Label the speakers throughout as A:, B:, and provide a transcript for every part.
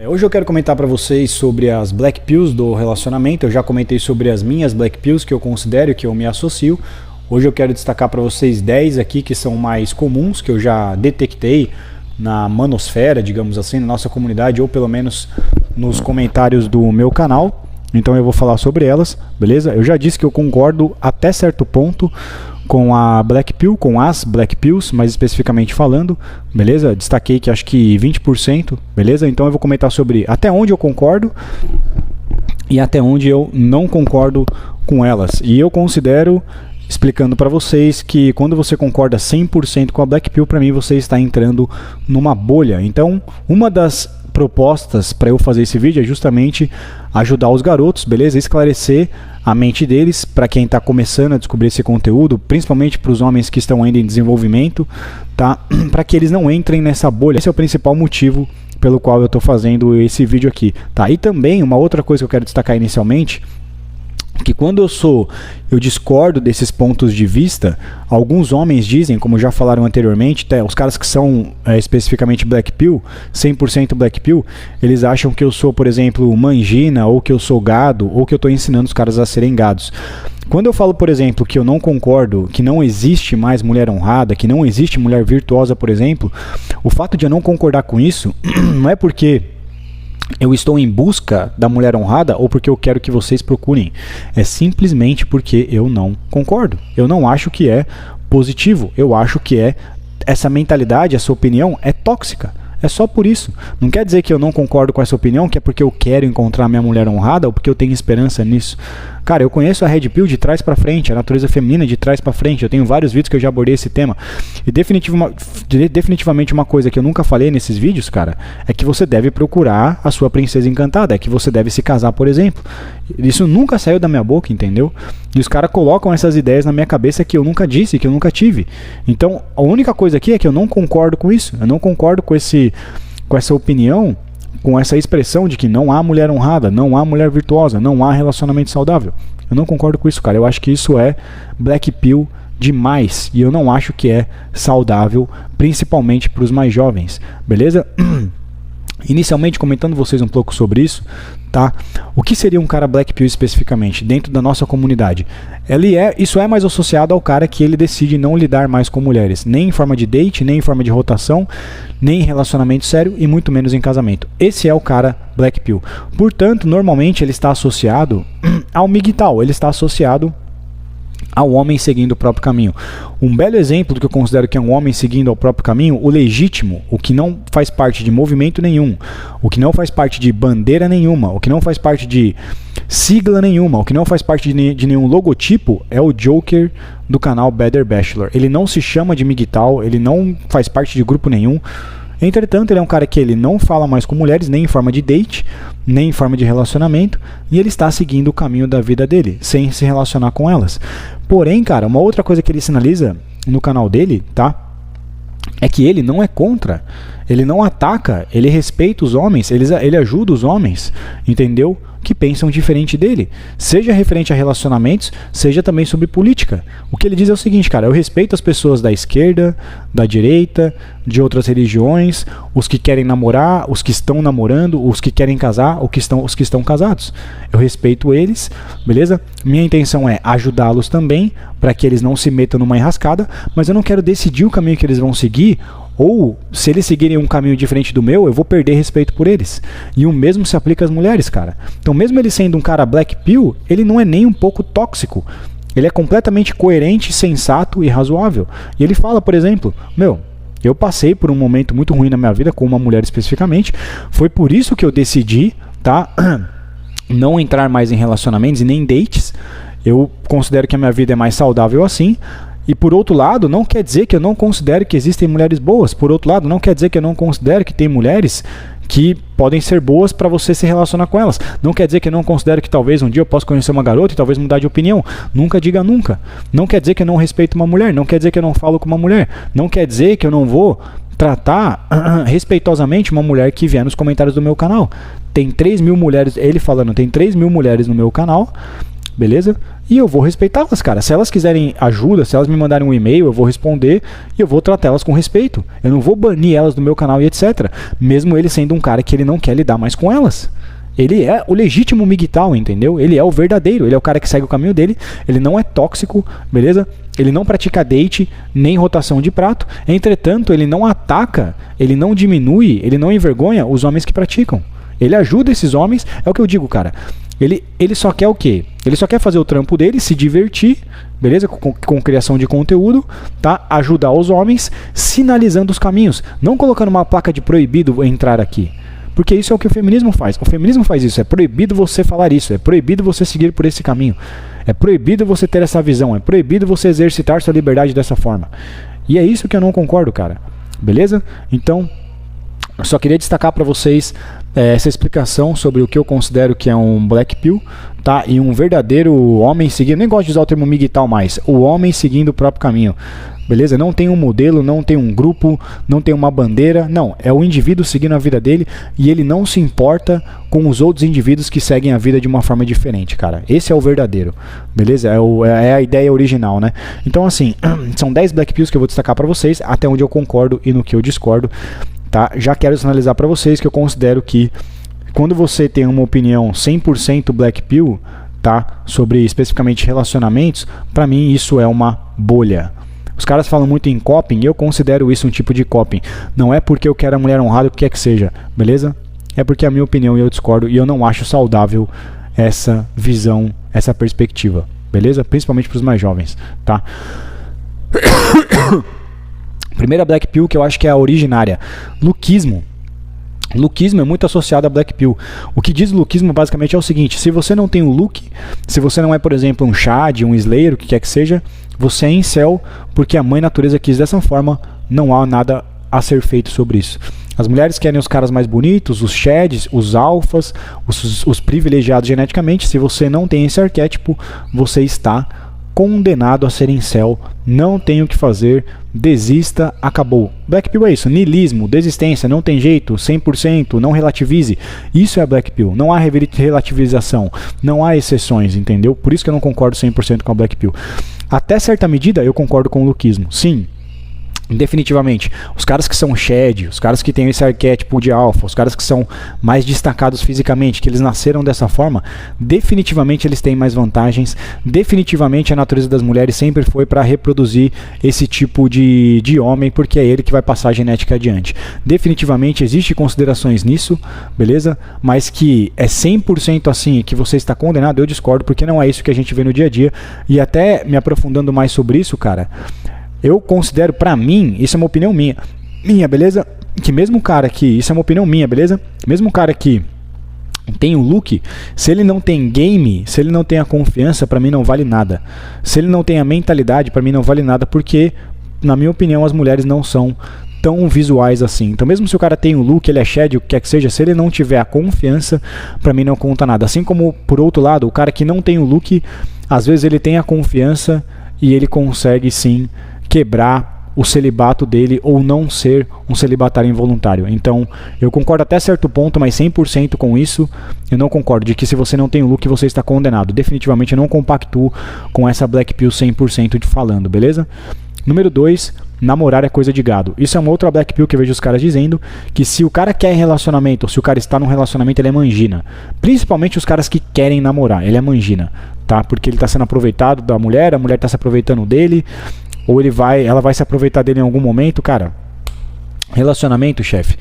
A: Hoje eu quero comentar para vocês sobre as Black Pills do relacionamento. Eu já comentei sobre as minhas Black Pills que eu considero, que eu me associo. Hoje eu quero destacar para vocês 10 aqui que são mais comuns, que eu já detectei na manosfera, digamos assim, na nossa comunidade, ou pelo menos nos comentários do meu canal. Então eu vou falar sobre elas, beleza? Eu já disse que eu concordo até certo ponto com a Black Pill, com as Black Pills, mais especificamente falando, beleza? Destaquei que acho que 20%, beleza? Então eu vou comentar sobre até onde eu concordo e até onde eu não concordo com elas. E eu considero, explicando para vocês, que quando você concorda 100% com a Black Pill, para mim você está entrando numa bolha. Então, uma das propostas para eu fazer esse vídeo é justamente ajudar os garotos, beleza? Esclarecer a mente deles, para quem está começando a descobrir esse conteúdo, principalmente para os homens que estão ainda em desenvolvimento, tá? Para que eles não entrem nessa bolha. Esse é o principal motivo pelo qual eu estou fazendo esse vídeo aqui, tá? E também uma outra coisa que eu quero destacar inicialmente, que quando eu discordo desses pontos de vista, alguns homens dizem, como já falaram anteriormente, até os caras que são especificamente Black Pill, 100% Black Pill, eles acham que eu sou, por exemplo, mangina, ou que eu sou gado, ou que eu estou ensinando os caras a serem gados. Quando eu falo, por exemplo, que eu não concordo, que não existe mais mulher honrada, que não existe mulher virtuosa, por exemplo, o fato de eu não concordar com isso não é porque eu estou em busca da mulher honrada ou porque eu quero que vocês procurem. É simplesmente porque eu não concordo. Eu não acho que é positivo. Eu acho que essa mentalidade, essa opinião é tóxica. É só por isso. Não quer dizer que eu não concordo com essa opinião, que é porque eu quero encontrar minha mulher honrada ou porque eu tenho esperança nisso. Cara, eu conheço a Red Pill de trás pra frente, a natureza feminina de trás pra frente. Eu tenho vários vídeos que eu já abordei esse tema. E definitivamente uma coisa que eu nunca falei nesses vídeos, cara, é que você deve procurar a sua princesa encantada, é que você deve se casar, por exemplo. Isso nunca saiu da minha boca, entendeu? E os caras colocam essas ideias na minha cabeça que eu nunca disse, que eu nunca tive. Então, a única coisa aqui é que eu não concordo com isso. Eu não concordo com essa opinião, com essa expressão de que não há mulher honrada, não há mulher virtuosa, não há relacionamento saudável. Eu não concordo com isso, cara. Eu acho que isso é Black Pill demais. E eu não acho que é saudável, principalmente para os mais jovens. Beleza? Inicialmente, comentando vocês um pouco sobre isso, tá? O que seria um cara Black Pill especificamente, dentro da nossa comunidade? Isso é mais associado ao cara que ele decide não lidar mais com mulheres, nem em forma de date, nem em forma de rotação, nem em relacionamento sério e muito menos em casamento. Esse é o cara Black Pill. Portanto, normalmente ele está associado ao MGTOW, ele está associado ao homem seguindo o próprio caminho. Um belo exemplo do que eu considero que é um homem seguindo ao próprio caminho, o legítimo, o que não faz parte de movimento nenhum, o que não faz parte de bandeira nenhuma, o que não faz parte de sigla nenhuma, o que não faz parte de nenhum logotipo, é o Joker do canal Better Bachelor. Ele não se chama de MGTOW, ele não faz parte de grupo nenhum. Entretanto, ele é um cara que ele não fala mais com mulheres, nem em forma de date, nem em forma de relacionamento, e ele está seguindo o caminho da vida dele, sem se relacionar com elas. Porém, cara, uma outra coisa que ele sinaliza no canal dele, tá? É que ele não é contra, ele não ataca, ele respeita os homens, ele ajuda os homens, entendeu? Que pensam diferente dele, seja referente a relacionamentos, seja também sobre política. O que ele diz é o seguinte, cara, eu respeito as pessoas da esquerda, da direita, de outras religiões, os que querem namorar, os que estão namorando, os que querem casar, os que estão casados. Eu respeito eles, beleza? Minha intenção é ajudá-los também, para que eles não se metam numa enrascada, mas eu não quero decidir o caminho que eles vão seguir, ou se eles seguirem um caminho diferente do meu, eu vou perder respeito por eles. E o mesmo se aplica às mulheres, cara. Então, mesmo ele sendo um cara Black Pill, ele não é nem um pouco tóxico. Ele é completamente coerente, sensato e razoável. E ele fala, por exemplo, eu passei por um momento muito ruim na minha vida, com uma mulher especificamente, foi por isso que eu decidi, tá, não entrar mais em relacionamentos e nem em dates. Eu considero que a minha vida é mais saudável assim. E por outro lado, não quer dizer que eu não considero que existem mulheres boas. Por outro lado, não quer dizer que eu não considero que tem mulheres que podem ser boas para você se relacionar com elas. Não quer dizer que eu não considero que talvez um dia eu possa conhecer uma garota e talvez mudar de opinião. Nunca diga nunca. Não quer dizer que eu não respeito uma mulher. Não quer dizer que eu não falo com uma mulher. Não quer dizer que eu não vou tratar respeitosamente uma mulher que vier nos comentários do meu canal. Tem 3.000 mulheres, ele falando, tem 3.000 mulheres no meu canal. beleza? E eu vou respeitá-las, cara. Se elas quiserem ajuda, se elas me mandarem um e-mail, eu vou responder e eu vou tratá-las com respeito. Eu não vou banir elas do meu canal e etc. Mesmo ele sendo um cara que ele não quer lidar mais com elas. Ele é o legítimo MGTOW, entendeu? Ele é o verdadeiro, ele é o cara que segue o caminho dele, ele não é tóxico, beleza? Ele não pratica date, nem rotação de prato, entretanto, ele não ataca, ele não diminui, ele não envergonha os homens que praticam. Ele ajuda esses homens, é o que eu digo, cara. Ele só quer o quê? Ele só quer fazer o trampo dele, se divertir, beleza? Com criação de conteúdo, tá? Ajudar os homens, sinalizando os caminhos, não colocando uma placa de proibido entrar aqui. Porque isso é o que o feminismo faz. O feminismo faz isso. É proibido você falar isso. É proibido você seguir por esse caminho. É proibido você ter essa visão. É proibido você exercitar sua liberdade dessa forma. E é isso que eu não concordo, cara. Beleza? Então, eu só queria destacar para vocês essa explicação sobre o que eu considero que é um black pill, tá? E um verdadeiro homem seguindo. Nem gosto de usar o termo MGTOW mais. O homem seguindo o próprio caminho. Beleza? Não tem um modelo, não tem um grupo, não tem uma bandeira. Não, é o indivíduo seguindo a vida dele e ele não se importa com os outros indivíduos que seguem a vida de uma forma diferente, cara. Esse é o verdadeiro, beleza? É a ideia original, né? Então, assim, são 10 black pills que eu vou destacar para vocês, até onde eu concordo e no que eu discordo, tá? Já quero sinalizar para vocês que eu considero que quando você tem uma opinião 100% black pill, tá? Sobre especificamente relacionamentos, para mim isso é uma bolha. Os caras falam muito em coping e eu considero isso um tipo de coping. Não é porque eu quero a mulher honrada, o que é que seja, beleza? É porque é a minha opinião e eu discordo e eu não acho saudável essa visão, essa perspectiva, beleza? Principalmente para os mais jovens, tá? Primeira black pill que eu acho que é a originária, luquismo. Luquismo é muito associado a black pill. O que diz luquismo basicamente é o seguinte: se você não tem o look, se você não é, por exemplo, um Chad, um Slayer, o que quer que seja, você é incel porque a mãe natureza quis dessa forma, não há nada a ser feito sobre isso. As mulheres querem os caras mais bonitos, os Chads, os alfas, os privilegiados geneticamente. Se você não tem esse arquétipo, você está condenado a ser incel, não tem o que fazer, desista, acabou. Black pill é isso, niilismo, desistência, não tem jeito, 100%, não relativize. Isso é black pill, não há relativização, não há exceções, entendeu? Por isso que eu não concordo 100% com a black pill. Até certa medida eu concordo com o luquismo, sim. Definitivamente, os caras que são shed, os caras que têm esse arquétipo de alfa, os caras que são mais destacados fisicamente, que eles nasceram dessa forma, definitivamente eles têm mais vantagens, definitivamente a natureza das mulheres sempre foi para reproduzir esse tipo de homem, porque é ele que vai passar a genética adiante. Definitivamente existe considerações nisso, beleza? Mas que é 100% assim, que você está condenado, eu discordo, porque não é isso que a gente vê no dia a dia. E até me aprofundando mais sobre isso, cara, eu considero, pra mim, isso é uma opinião minha, beleza? Que mesmo cara que, isso é uma opinião minha, beleza? Mesmo cara que tem o look, se ele não tem game, se ele não tem a confiança, pra mim não vale nada. Se ele não tem a mentalidade, pra mim não vale nada, porque, na minha opinião, as mulheres não são tão visuais assim. Então mesmo se o cara tem o look, ele é shed, o que quer que seja, se ele não tiver a confiança, pra mim não conta nada. Assim como, por outro lado, o cara que não tem o look, às vezes ele tem a confiança e ele consegue sim quebrar o celibato dele ou não ser um celibatário involuntário. Então, eu concordo até certo ponto, mas 100% com isso, eu não concordo de que se você não tem o look, você está condenado. Definitivamente eu não compactuo com essa black pill 100% de falando, beleza? Número 2, namorar é coisa de gado. Isso é uma outra black pill que eu vejo os caras dizendo, que se o cara quer relacionamento, ou se o cara está num relacionamento, ele é mangina. Principalmente os caras que querem namorar, ele é mangina, tá? Porque ele está sendo aproveitado da mulher, a mulher está se aproveitando dele, ou ela vai se aproveitar dele em algum momento, cara. Relacionamento, chefe,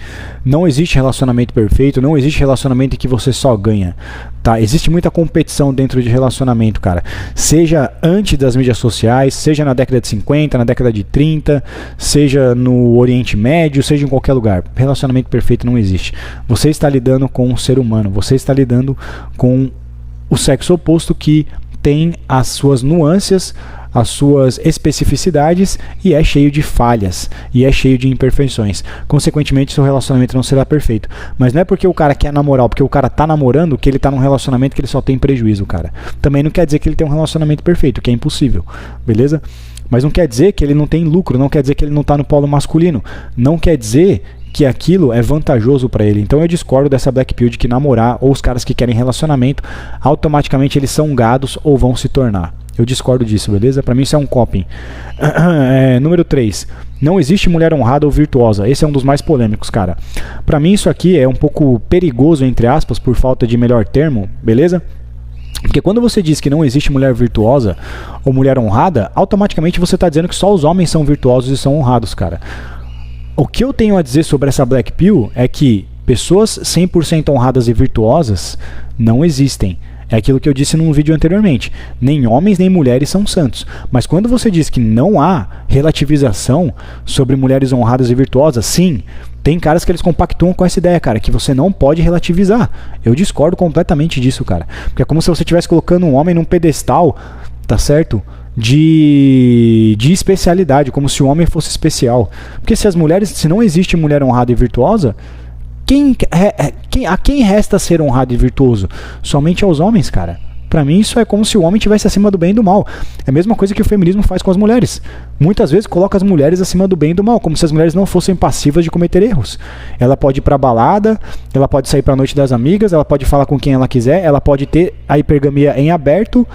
A: não existe relacionamento perfeito, não existe relacionamento em que você só ganha, tá? Existe muita competição dentro de relacionamento, cara. Seja antes das mídias sociais, seja na década de 50, na década de 30, seja no Oriente Médio, seja em qualquer lugar. Relacionamento perfeito não existe. Você está lidando com um ser humano, você está lidando com o sexo oposto que tem as suas nuances, as suas especificidades e é cheio de falhas e é cheio de imperfeições. Consequentemente, seu relacionamento não será perfeito. Mas não é porque o cara quer namorar, porque o cara tá namorando, que ele tá num relacionamento que ele só tem prejuízo, cara. Também não quer dizer que ele tem um relacionamento perfeito, que é impossível, beleza? Mas não quer dizer que ele não tem lucro, não quer dizer que ele não tá no polo masculino, não quer dizer que aquilo é vantajoso pra ele. Então eu discordo dessa black pill de que namorar ou os caras que querem relacionamento, automaticamente eles são gados ou vão se tornar. Eu discordo disso, beleza? Pra mim isso é um coping. Número 3. Não existe mulher honrada ou virtuosa. Esse é um dos mais polêmicos, cara. Pra mim isso aqui é um pouco perigoso, entre aspas, por falta de melhor termo, beleza? Porque quando você diz que não existe mulher virtuosa ou mulher honrada, automaticamente você está dizendo que só os homens são virtuosos e são honrados, cara. O que eu tenho a dizer sobre essa black pill é que pessoas 100% honradas e virtuosas não existem. É aquilo que eu disse num vídeo anteriormente. Nem homens nem mulheres são santos. Mas quando você diz que não há relativização sobre mulheres honradas e virtuosas, sim, tem caras que eles compactuam com essa ideia, cara, que você não pode relativizar. Eu discordo completamente disso, cara. Porque é como se você estivesse colocando um homem num pedestal, tá certo? De especialidade, como se o homem fosse especial. Porque se não existe mulher honrada e virtuosa, a quem resta ser honrado e virtuoso? Somente aos homens, cara. Pra mim isso é como se o homem estivesse acima do bem e do mal. É a mesma coisa que o feminismo faz com as mulheres. Muitas vezes coloca as mulheres acima do bem e do mal, como se as mulheres não fossem passivas de cometer erros. Ela pode ir pra balada, ela pode sair pra noite das amigas, ela pode falar com quem ela quiser, ela pode ter a hipergamia em aberto,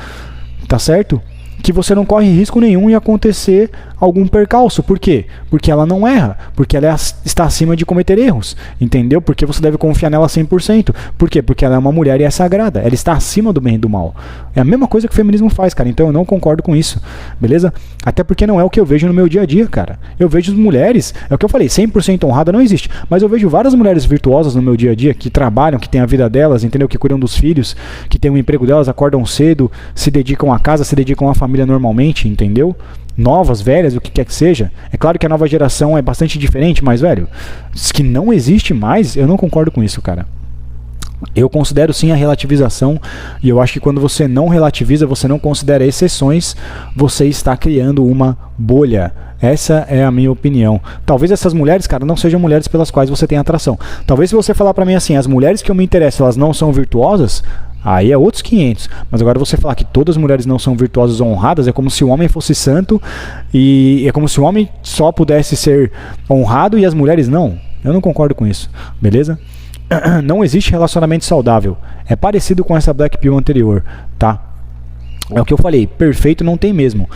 A: tá certo? Que você não corre risco nenhum em acontecer algum percalço. Por quê? Porque ela não erra. Porque ela está acima de cometer erros. Entendeu? Porque você deve confiar nela 100%. Por quê? Porque ela é uma mulher e é sagrada. Ela está acima do bem e do mal. É a mesma coisa que o feminismo faz, cara. Então eu não concordo com isso. Beleza? Até porque não é o que eu vejo no meu dia a dia, cara. Eu vejo mulheres, é o que eu falei, 100% honrada não existe. Mas eu vejo várias mulheres virtuosas no meu dia a dia, que trabalham, que têm a vida delas, entendeu? Que cuidam dos filhos, que têm o emprego delas, acordam cedo, se dedicam à casa, se dedicam à família normalmente, entendeu? Novas, velhas, o que quer que seja. É claro que a nova geração é bastante diferente, mas, velho, que não existe mais, eu não concordo com isso, cara. Eu considero sim a relativização, e eu acho que quando você não relativiza, você não considera exceções, você está criando uma bolha. Essa é a minha opinião. Talvez essas mulheres, cara, não sejam mulheres pelas quais você tem atração. Talvez se você falar pra mim assim, as mulheres que eu me interesso, elas não são virtuosas, aí é outros 500. Mas agora você falar que todas as mulheres não são virtuosas ou honradas, é como se o homem fosse santo, e é como se o homem só pudesse ser honrado e as mulheres não. Eu não concordo com isso, beleza? Não existe relacionamento saudável. É parecido com essa black pill anterior, tá? É o que eu falei, perfeito não tem mesmo.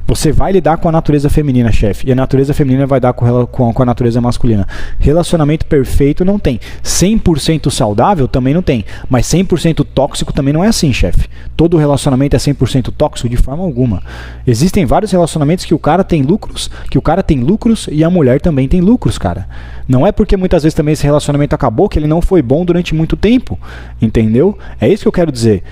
A: Você vai lidar com a natureza feminina, chefe, e a natureza feminina vai dar com a natureza masculina. Relacionamento perfeito não tem. 100% saudável também não tem. Mas 100% tóxico também não é assim, chefe. Todo relacionamento é 100% tóxico de forma alguma. Existem vários relacionamentos que o cara tem lucros, e a mulher também tem lucros, cara. Não é porque muitas vezes também esse relacionamento acabou que ele não foi bom durante muito tempo, entendeu? É isso que eu quero dizer.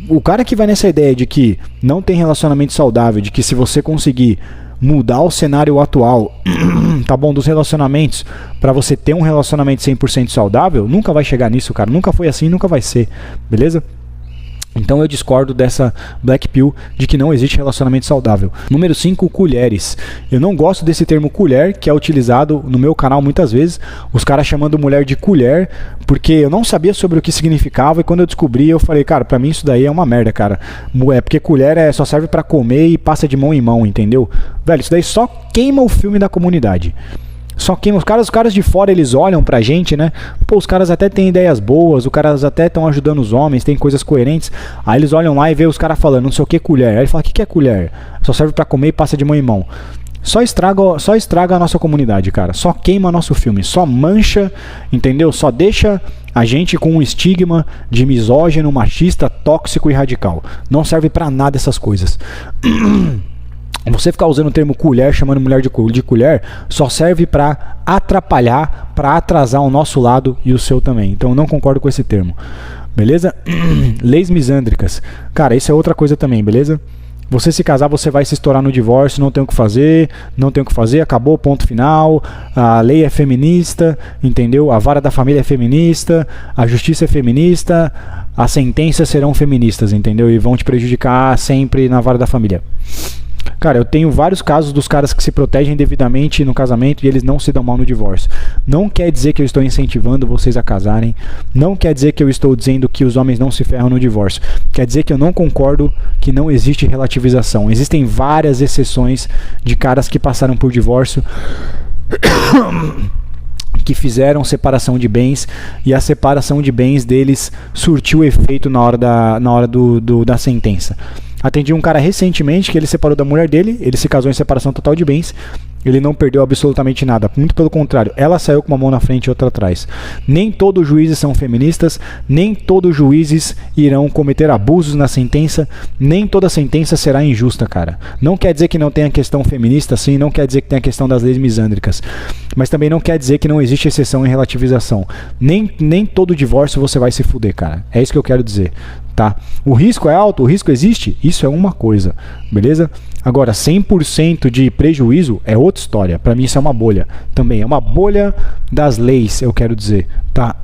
A: O cara que vai nessa ideia de que não tem relacionamento saudável, de que se você conseguir mudar o cenário atual, tá bom, dos relacionamentos, pra você ter um relacionamento 100% saudável, nunca vai chegar nisso, cara. Nunca foi assim, nunca vai ser, beleza? Então eu discordo dessa black pill de que não existe relacionamento saudável. Número 5, colheres. Eu não gosto desse termo colher, que é utilizado no meu canal muitas vezes, os caras chamando mulher de colher, porque eu não sabia sobre o que significava, e quando eu descobri, eu falei, cara, pra mim isso daí é uma merda, cara. É porque colher só serve pra comer e passa de mão em mão, entendeu? Velho, isso daí só queima o filme da comunidade. Só que os caras de fora, eles olham pra gente, né? Pô, os caras até têm ideias boas, os caras até estão ajudando os homens, tem coisas coerentes. Aí eles olham lá e vê os caras falando, não sei o que, colher. Aí ele fala, o que é colher? Só serve pra comer e passa de mão em mão. Só estraga a nossa comunidade, cara. Só queima nosso filme, só mancha, entendeu? Só deixa a gente com um estigma de misógino, machista, tóxico e radical. Não serve pra nada essas coisas. Você ficar usando o termo colher, chamando mulher de colher, só serve para atrapalhar, para atrasar o nosso lado e o seu também. Então eu não concordo com esse termo. Beleza? Leis misândricas. Cara, isso é outra coisa também, beleza? Você se casar, você vai se estourar no divórcio, não tem o que fazer, acabou, ponto final. A lei é feminista, entendeu? A vara da família é feminista, a justiça é feminista, as sentenças serão feministas, entendeu? E vão te prejudicar sempre na vara da família. Cara, eu tenho vários casos dos caras que se protegem devidamente no casamento e eles não se dão mal no divórcio. Não quer dizer que eu estou incentivando vocês a casarem. Não quer dizer que eu estou dizendo que os homens não se ferram no divórcio. Quer dizer que eu não concordo que não existe relativização. Existem várias exceções de caras que passaram por divórcio que fizeram separação de bens e a separação de bens deles surtiu efeito na hora da sentença. Atendi um cara recentemente que ele separou da mulher dele, ele se casou em separação total de bens, ele não perdeu absolutamente nada, muito pelo contrário, ela saiu com uma mão na frente e outra atrás. Nem todos os juízes são feministas, nem todos os juízes irão cometer abusos na sentença, nem toda sentença será injusta, cara. Não quer dizer que não tenha questão feminista, sim, não quer dizer que tenha a questão das leis misândricas, mas também não quer dizer que não existe exceção em relativização. Nem todo divórcio você vai se fuder, cara. É isso que eu quero dizer. Tá? O risco é alto, o risco existe, isso é uma coisa, beleza? Agora, 100% de prejuízo é outra história. Para mim isso é uma bolha, também é uma bolha das leis, eu quero dizer, tá?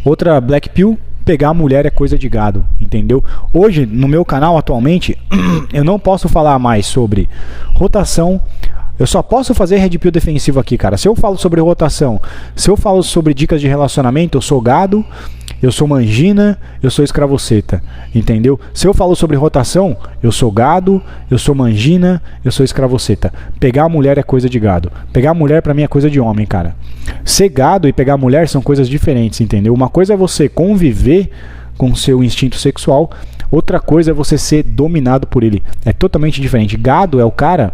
A: Outra black pill, pegar a mulher é coisa de gado, entendeu? Hoje, no meu canal atualmente, eu não posso falar mais sobre rotação. Eu só posso fazer red pill defensivo aqui, cara. Se eu falo sobre rotação, se eu falo sobre dicas de relacionamento, eu sou gado, eu sou mangina, eu sou escravoceta, entendeu? Se eu falo sobre rotação, eu sou gado, eu sou mangina, eu sou escravoceta. Pegar a mulher é coisa de gado. Pegar a mulher pra mim é coisa de homem, cara. Ser gado e pegar a mulher são coisas diferentes, entendeu? Uma coisa é você conviver com seu instinto sexual, outra coisa é você ser dominado por ele. É totalmente diferente. Gado é o cara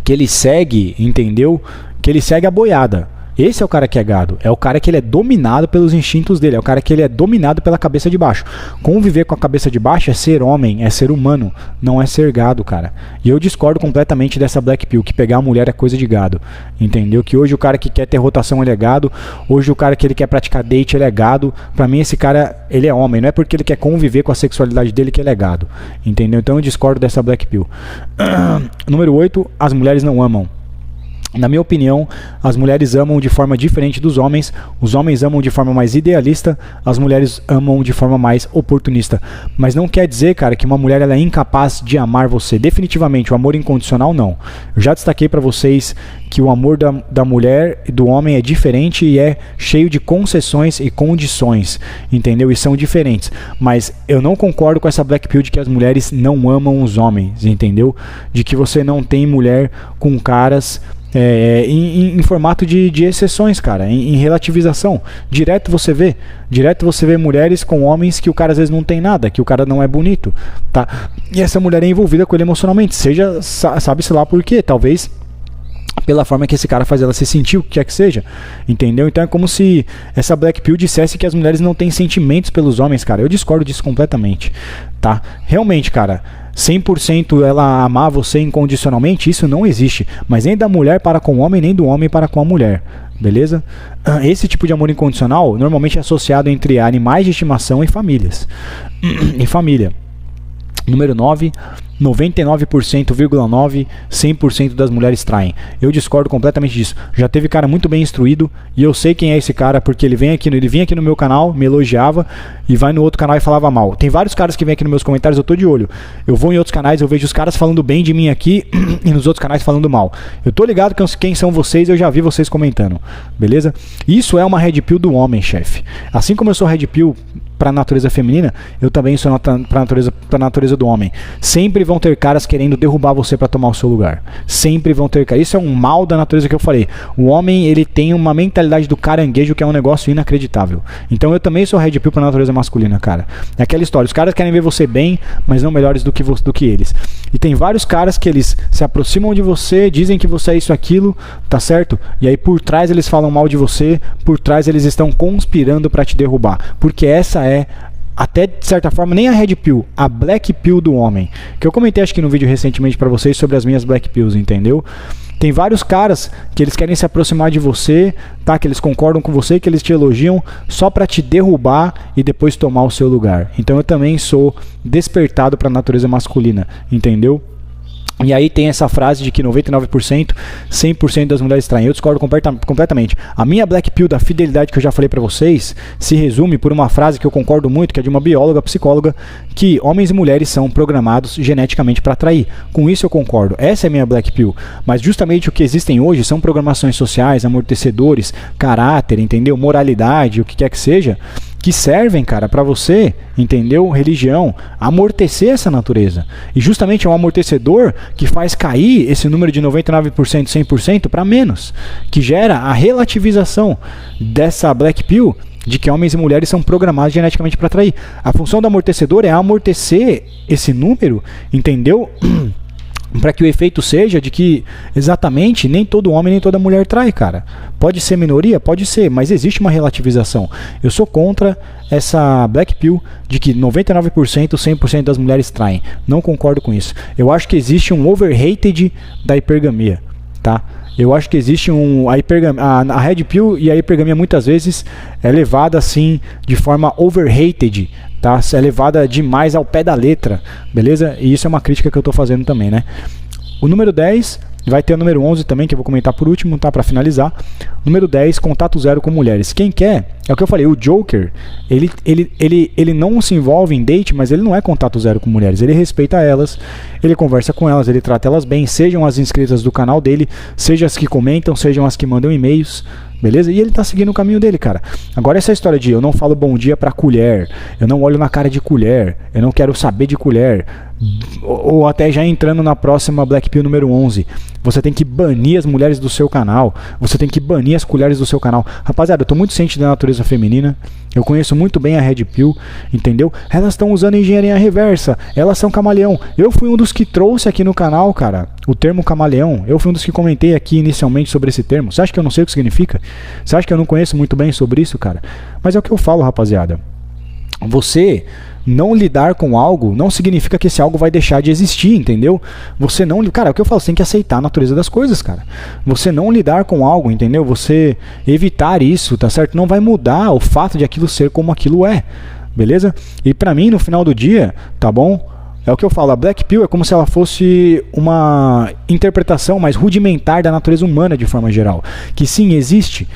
A: que ele segue, entendeu? Que ele segue a boiada. Esse é o cara que é gado, é o cara que ele é dominado pelos instintos dele, é o cara que ele é dominado pela cabeça de baixo. Conviver com a cabeça de baixo é ser homem, é ser humano, não é ser gado, cara. E eu discordo completamente dessa black pill, que pegar a mulher é coisa de gado, entendeu? Que hoje o cara que quer ter rotação ele é gado, hoje o cara que ele quer praticar date ele é gado. Pra mim esse cara, ele é homem, não é porque ele quer conviver com a sexualidade dele que ele é gado, entendeu? Então eu discordo dessa black pill. Número 8, as mulheres não amam. Na minha opinião, as mulheres amam de forma diferente dos homens, os homens amam de forma mais idealista, as mulheres amam de forma mais oportunista. Mas não quer dizer, cara, que uma mulher ela é incapaz de amar você. Definitivamente, o amor incondicional não. Eu já destaquei pra vocês que o amor da mulher e do homem é diferente e é cheio de concessões e condições, entendeu? E são diferentes. Mas eu não concordo com essa black pill de que as mulheres não amam os homens, entendeu? De que você não tem mulher com caras... em formato de exceções, cara, em relativização. Direto você vê mulheres com homens que o cara às vezes não tem nada, que o cara não é bonito, tá? E essa mulher é envolvida com ele emocionalmente, seja, sabe-se lá por quê, talvez pela forma que esse cara faz ela se sentir, o que quer que seja, entendeu? Então é como se essa black pill dissesse que as mulheres não têm sentimentos pelos homens, cara. Eu discordo disso completamente, tá? Realmente, cara, 100% ela amar você incondicionalmente, isso não existe. Mas nem da mulher para com o homem, nem do homem para com a mulher, beleza? Esse tipo de amor incondicional normalmente é associado entre animais de estimação e famílias. E família. Número 9, 99,9%, 100% das mulheres traem. Eu discordo completamente disso. Já teve cara muito bem instruído e eu sei quem é esse cara porque ele vinha aqui no meu canal, me elogiava e vai no outro canal e falava mal. Tem vários caras que vêm aqui nos meus comentários, eu tô de olho. Eu vou em outros canais, eu vejo os caras falando bem de mim aqui e nos outros canais falando mal. Eu tô ligado quem são vocês, eu já vi vocês comentando, beleza? Isso é uma red pill do homem, chefe. Assim como eu sou red pill para a natureza feminina, eu também sou para a natureza do homem. Sempre vão ter caras querendo derrubar você para tomar o seu lugar. Sempre vão ter caras. Isso é um mal da natureza que eu falei. O homem, ele tem uma mentalidade do caranguejo que é um negócio inacreditável. Então eu também sou red pill para a natureza masculina, cara. É aquela história. Os caras querem ver você bem, mas não melhores do que eles. E tem vários caras que eles se aproximam de você, dizem que você é isso, aquilo, tá certo? E aí por trás eles falam mal de você, por trás eles estão conspirando para te derrubar. Porque essa é, até de certa forma, nem a red pill, a black pill do homem. Que eu comentei acho que no vídeo recentemente pra vocês sobre as minhas black pills, entendeu? Tem vários caras que eles querem se aproximar de você, tá? Que eles concordam com você, que eles te elogiam só pra te derrubar e depois tomar o seu lugar. Então eu também sou despertado pra natureza masculina, entendeu? E aí tem essa frase de que 99%, 100% das mulheres traem. Eu discordo completamente. A minha black pill da fidelidade que eu já falei pra vocês se resume por uma frase que eu concordo muito, que é de uma bióloga, psicóloga, que homens e mulheres são programados geneticamente para atrair. Com isso eu concordo. Essa é a minha black pill. Mas justamente o que existem hoje são programações sociais, amortecedores, caráter, entendeu? Moralidade, o que quer que seja, que servem, cara, para você, entendeu? Religião, amortecer essa natureza. E justamente é um amortecedor que faz cair esse número de 99%, 100% para menos, que gera a relativização dessa Black Pill de que homens e mulheres são programados geneticamente para atrair. A função do amortecedor é amortecer esse número, entendeu? Para que o efeito seja de que exatamente nem todo homem nem toda mulher trai, cara. Pode ser minoria? Pode ser, mas existe uma relativização. Eu sou contra essa Black Pill de que 99%, 100% das mulheres traem. Não concordo com isso. Eu acho que existe um overrated da hipergamia, tá? Eu acho que existe a Red Pill e a hipergamia muitas vezes é levada assim de forma overrated, tá? É levada demais ao pé da letra, beleza? E isso é uma crítica que eu estou fazendo também, né? O número 10, vai ter o número 11 também, que eu vou comentar por último, tá? Para finalizar. Número 10, contato zero com mulheres. Quem quer, é o que eu falei, o Joker, ele não se envolve em date, mas ele não é contato zero com mulheres. Ele respeita elas, ele conversa com elas, ele trata elas bem, sejam as inscritas do canal dele, sejam as que comentam, sejam as que mandam e-mails, beleza? E ele tá seguindo o caminho dele, cara. Agora essa história de eu não falo bom dia pra colher, eu não olho na cara de colher, eu não quero saber de colher, ou até já entrando na próxima Black Pill número 11, você tem que banir as mulheres do seu canal, você tem que banir as colheres do seu canal. Rapaziada, eu tô muito ciente da natureza feminina, eu conheço muito bem a Red Pill, entendeu? Elas estão usando engenharia reversa, elas são camaleão. Eu fui um dos que trouxe aqui no canal, cara, o termo camaleão. Eu fui um dos que comentei aqui inicialmente sobre esse termo. Você acha que eu não sei o que significa? Você acha que eu não conheço muito bem sobre isso, cara? Mas é o que eu falo, rapaziada. Você não lidar com algo não significa que esse algo vai deixar de existir, entendeu? Você não... Cara, é o que eu falo, você tem que aceitar a natureza das coisas, cara. Você não lidar com algo, entendeu? Você evitar isso, tá certo? Não vai mudar o fato de aquilo ser como aquilo é, beleza? E pra mim, no final do dia, tá bom? É o que eu falo, a Black Pill é como se ela fosse uma interpretação mais rudimentar da natureza humana de forma geral. Que sim, existe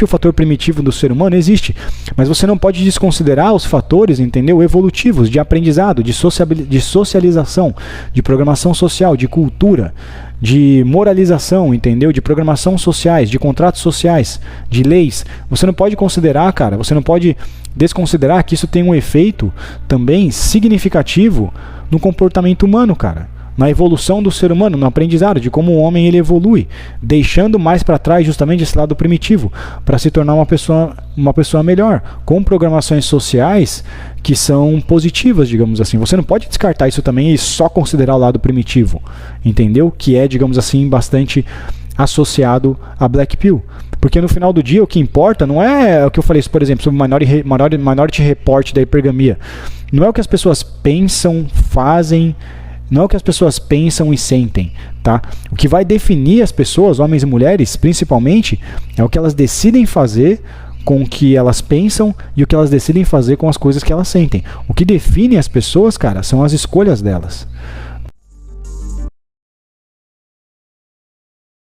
A: o fator primitivo do ser humano, existe, mas você não pode desconsiderar os fatores, entendeu, evolutivos, de aprendizado, de socialização, de programação social, de cultura, de moralização, entendeu, de programação sociais, de contratos sociais, de leis. Você não pode considerar, cara, você não pode desconsiderar que isso tem um efeito também significativo no comportamento humano, cara, na evolução do ser humano, no aprendizado, de como o homem ele evolui, deixando mais para trás justamente esse lado primitivo, para se tornar uma pessoa melhor, com programações sociais que são positivas, digamos assim. Você não pode descartar isso também e só considerar o lado primitivo, entendeu? Que é, digamos assim, bastante associado a Black Pill. Porque no final do dia o que importa não é o que eu falei, por exemplo, sobre o Minority Report da hipergamia. Não é o que as pessoas pensam, fazem, não é o que as pessoas pensam e sentem, tá? O que vai definir as pessoas, homens e mulheres, principalmente, é o que elas decidem fazer com o que elas pensam e o que elas decidem fazer com as coisas que elas sentem. O que define as pessoas, cara, são as escolhas delas.